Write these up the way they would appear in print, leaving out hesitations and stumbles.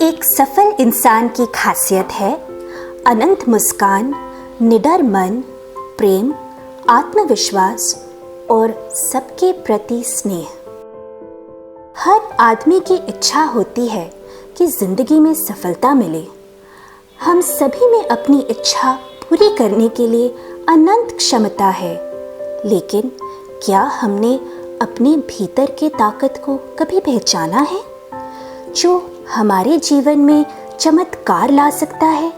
एक सफल इंसान की खासियत है अनंत मुस्कान, निडर मन, प्रेम, आत्मविश्वास और सबके प्रति स्नेह। हर आदमी की इच्छा होती है कि जिंदगी में सफलता मिले। हम सभी में अपनी इच्छा पूरी करने के लिए अनंत क्षमता है, लेकिन क्या हमने अपने भीतर के ताकत को कभी पहचाना है जो हमारे जीवन में चमत्कार ला सकता है?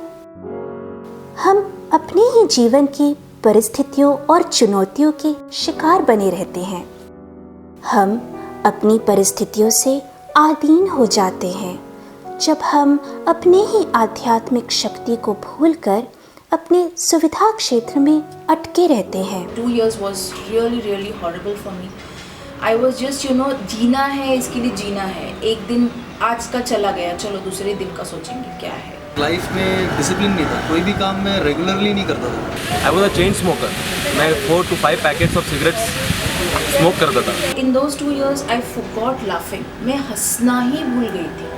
हम अपने ही जीवन की परिस्थितियों और चुनौतियों के शिकार बने रहते हैं। हम अपनी परिस्थितियों से आदीन हो जाते हैं जब हम अपने ही आध्यात्मिक शक्ति को भूलकर अपने सुविधा क्षेत्र में अटके रहते हैं। 2 years was really horrible for me. I was just जीना है, इसके लिए जीना है। एक दिन आज का चला गया, चलो दूसरे दिन का सोचेंगे क्या है। लाइफ में डिसिप्लिन नहीं था, कोई भी काम मैं रेगुलरली नहीं करता था। I was a chain smoker. मैं 4 to 5 packets of cigarettes smoke करता था। In those 2 years I forgot laughing. मैं हंसना ही भूल गई थी।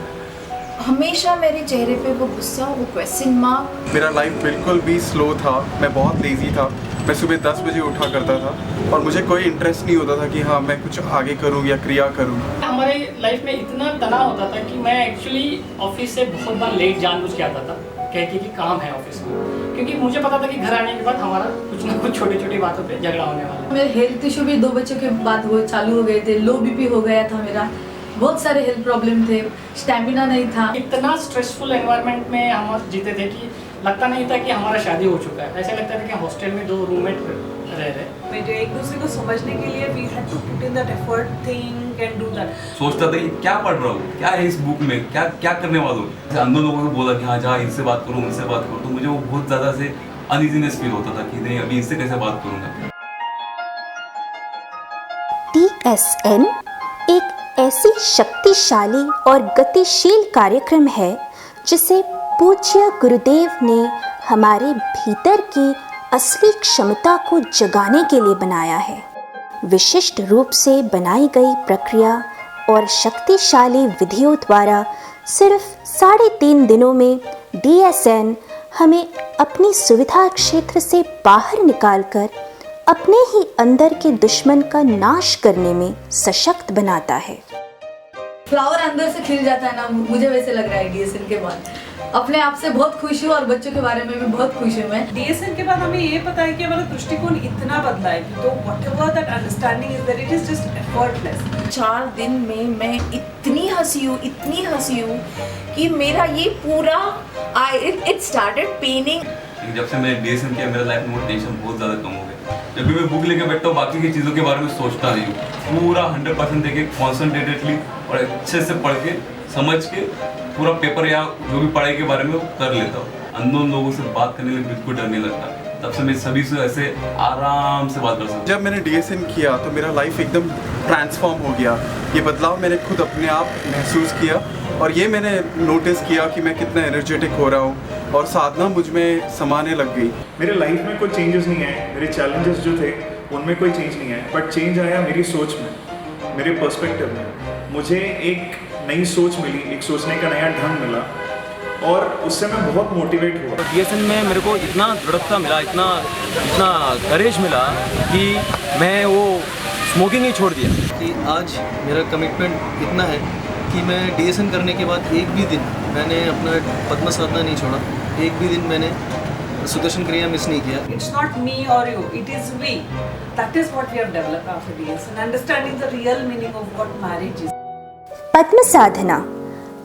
हमेशा मेरे चेहरे पे वो गुस्सा, वो क्वेश्चन मार्क। मेरा लाइफ बिल्कुल भी स्लो था, मैं बहुत लेज़ी था। मैं सुबह 10 बजे उठा करता था और मुझे कोई इंटरेस्ट नहीं होता था कि हाँ मैं कुछ आगे करूँ या क्रिया करूँ। हमारे लाइफ में इतना तनाव होता था कि मैं एक्चुअली ऑफिस से बहुत बार लेट जानबूझ के आता था, कह के कि काम है ऑफिस में, क्योंकि मुझे पता था कि घर आने के बाद हमारा कुछ ना कुछ छोटी छोटी बातों पे झगड़ा होने वाला है। मेरे हेल्थ इशू भी 2 बच्चों के बाद वो चालू हो गए थे। लो बीपी हो गया था मेरा, बहुत सारे हेल्थ प्रॉब्लम थे, स्टैमिना नहीं था। इतना स्ट्रेसफुल एनवायरनमेंट में हम जीते थे कि लगता नहीं था कि हमारा शादी हो चुका है। ऐसा लगता था कि हॉस्टल में 2 रूममेट रह रहे। मुझे एक दूसरे को समझने के लिए we had to put in that effort, think and do that. सोचता था कि क्या पढ़ रहा हूँ, क्या है इस बुक में, क्या करने वाला हूँ। अंदर लोगों ने बोला कि हाँ जा इनसे बात करो, उनसे बात करो, तो मुझे वो बहुत ज़्यादा से अनइजीनेस फील होता था कि नहीं अभी इससे कैसे बात करूँगा। TSN एक ऐसी शक्तिशाली और गतिशील कार्यक्रम है जिसे पूज्य गुरुदेव ने हमारे भीतर की असली क्षमता को जगाने के लिए बनाया है। विशिष्ट रूप से बनाई गई प्रक्रिया और शक्तिशाली विधियों द्वारा सिर्फ 3.5 दिनों में DSN हमें अपनी सुविधा क्षेत्र से बाहर निकालकर अपने ही अंदर के दुश्मन का नाश करने में सशक्त बनाता है। फ्लावर अंदर से खिल जाता है ना, मुझे वैसे लग रहा है DSN के बाद। अपने आप से बहुत खुश हूँ और बच्चों के बारे में भी बहुत खुश हूँ मैं। DSN के बाद हमें ये पता है कि हमारा दृष्टिकोण इतना बदला है कि तो whatever that understanding is that it is just effortless. 4 दिन में मैं इतनी हंसी हूँ कि मेरा ये पूरा इट स्टार्टेड पेनिंग। जब से मैंने DSN किया मेरा लाइफ में टेंशन बहुत ज़्यादा कम हो गया। जब भी मैं बुक लेके बैठता हूँ बाकी की चीज़ों के बारे में सोचता नहीं हूँ, पूरा 100% देके कॉन्सनट्रेटेडली और अच्छे से पढ़ के समझ के पूरा पेपर या जो भी पढ़ाई के बारे में वो कर लेता हूँ। अननोन लोगों से बात करने में बिल्कुल डर नहीं लगता। तब से मैं सभी से ऐसे आराम से बात कर सकता हूँ। जब मैंने DSN किया तो मेरा लाइफ एकदम ट्रांसफॉर्म हो गया। ये बदलाव मैंने खुद अपने आप महसूस किया और ये मैंने नोटिस किया कि मैं कितना एनर्जेटिक हो रहा हूँ और साधना मुझ में समाने लग गई। मेरे लाइफ में कोई चेंजेस नहीं आए, मेरे चैलेंजेस जो थे उनमें कोई चेंज नहीं आया, बट चेंज आया मेरी सोच में, मेरे पर्सपेक्टिव में। मुझे एक नई सोच मिली, एक सोचने का नया ढंग मिला और उससे मैं बहुत मोटिवेट हुआ। DSN में मेरे को इतना दृढ़ता मिला, इतना करेज मिला कि मैं वो स्मोकिंग ही छोड़ दिया। कि आज मेरा कमिटमेंट इतना है कि मैं DSN करने के बाद एक भी दिन मैंने अपना पद्म साधना नहीं छोड़ा, एक भी दिन मैंने सुदर्शन क्रिया मिस नहीं किया। It's not me or you, it is we. That is what we have developed after DSN, understanding the real meaning of what marriage is. पद्म साधना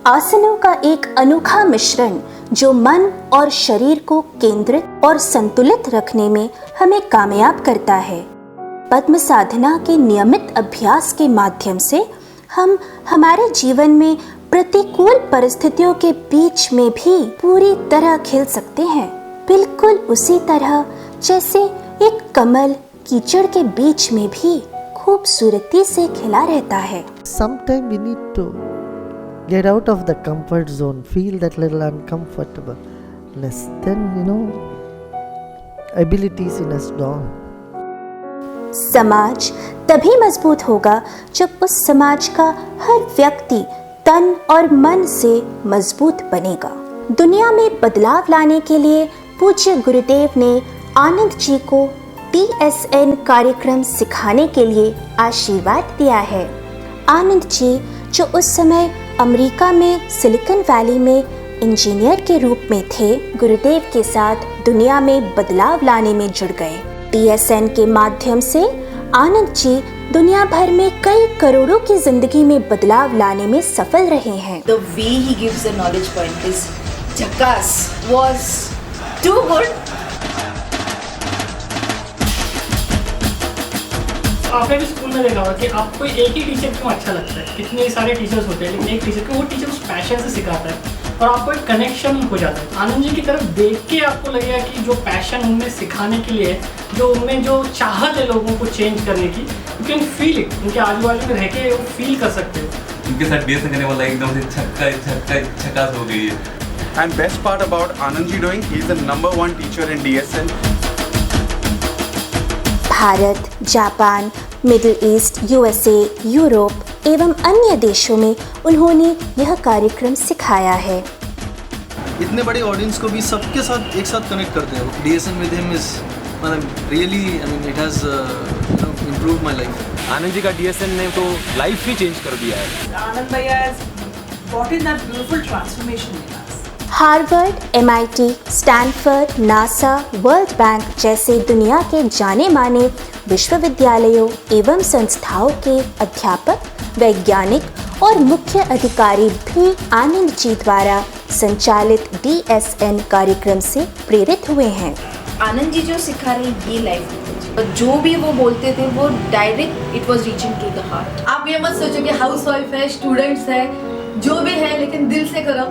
आसनों का एक अनोखा मिश्रण जो मन और शरीर को केंद्रित और संतुलित रखने में हमें कामयाब करता है। पद्म साधना के नियमित अभ्यास के माध्यम से हम हमारे जीवन में प्रतिकूल परिस्थितियों के बीच में भी पूरी तरह खिल सकते हैं, बिल्कुल उसी तरह जैसे एक कमल कीचड़ के बीच में भी खूबसूरती से खिला रहता है। Sometimes we need to get out of the comfort zone, feel that little uncomfortableness. Then abilities in us dawn. समाज तभी मजबूत होगा जब उस समाज का हर व्यक्ति तन और मन से मजबूत बनेगा। दुनिया में बदलाव लाने के लिए पूज्य गुरुदेव ने आनंद जी को DSN कार्यक्रम सिखाने के लिए आशीर्वाद दिया है। आनंद जी जो उस समय अमेरिका में सिलिकॉन वैली में इंजीनियर के रूप में थे, गुरुदेव के साथ दुनिया में बदलाव लाने में जुड़ गए। DSN के माध्यम से आनंद जी दुनिया भर में कई करोड़ों की जिंदगी में बदलाव लाने में सफल रहे हैं। The way he gives the knowledge point is झकास, was too good. आपने भी स्कूल में देखा होगा कि आपको एक ही टीचर क्यों अच्छा लगता है। कितने सारे टीचर्स होते हैं, लेकिन एक टीचर को वो टीचर उस पैशन से सिखाता है और आपको एक कनेक्शन हो जाता है। आनंद जी की तरफ देख के आपको लगेगा कि जो पैशन उनमें सिखाने के लिए, जो उनमें जो चाहत है लोगों को चेंज करने की, यू कैन फील इट। उनके आजू बाजू में रह के वो फील कर सकते हो। उनके साथ DSN करने वाला एकदम से झक्कास हो गई है। And best part about Anand ji doing, he is the #1 teacher in DSN. Bharat, Japan, middle east, USA, Europe एवं अन्य देशों में उन्होंने यह कार्यक्रम सिखाया है। इतने बड़े ऑडियंस को भी सबके साथ एक साथ कनेक्ट करते हैं। DSN with him is really, I mean, it has improved my life. Anand ji का DSN ने तो लाइफ ही चेंज कर दिया है। Anand Bhaiya has brought in that beautiful transformation in us. Harvard, MIT, Stanford, NASA, world bank जैसे दुनिया के जाने माने विश्वविद्यालयों एवं संस्थाओं के अध्यापक, वैज्ञानिक और मुख्य अधिकारी भी आनंद जी द्वारा संचालित DSN कार्यक्रम से प्रेरित हुए हैं। आनंद जी जो सिखा रहे ये लाइफ, जो भी वो बोलते थे वो direct it was reaching to the heart. आप ये मत सोचो कि हाउसवाइफ है, स्टूडेंट्स है, जो भी है, लेकिन दिल से करो।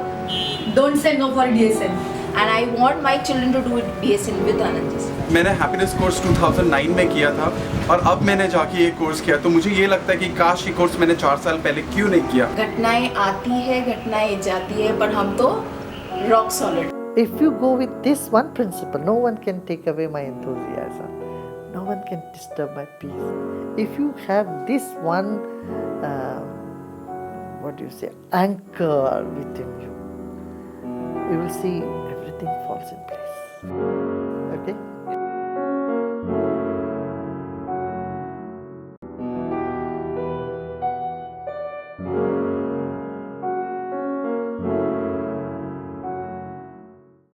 Don't say no for DSN। And I want my children to do it DSN with Anand ji. मैंने हैप्पीनेस कोर्स 2009 में किया था और अब मैंने जाके ये कोर्स किया, तो मुझे ये लगता है कि काश ये कोर्स मैंने 4 साल पहले क्यों नहीं किया। घटनाएं आती है, घटनाएं जाती है, पर हम तो rock solid. If you go with this one principle, no one can take away my enthusiasm. No one can disturb my peace. If you have this one, what do you say, anchor within you, you will see everything falls in place.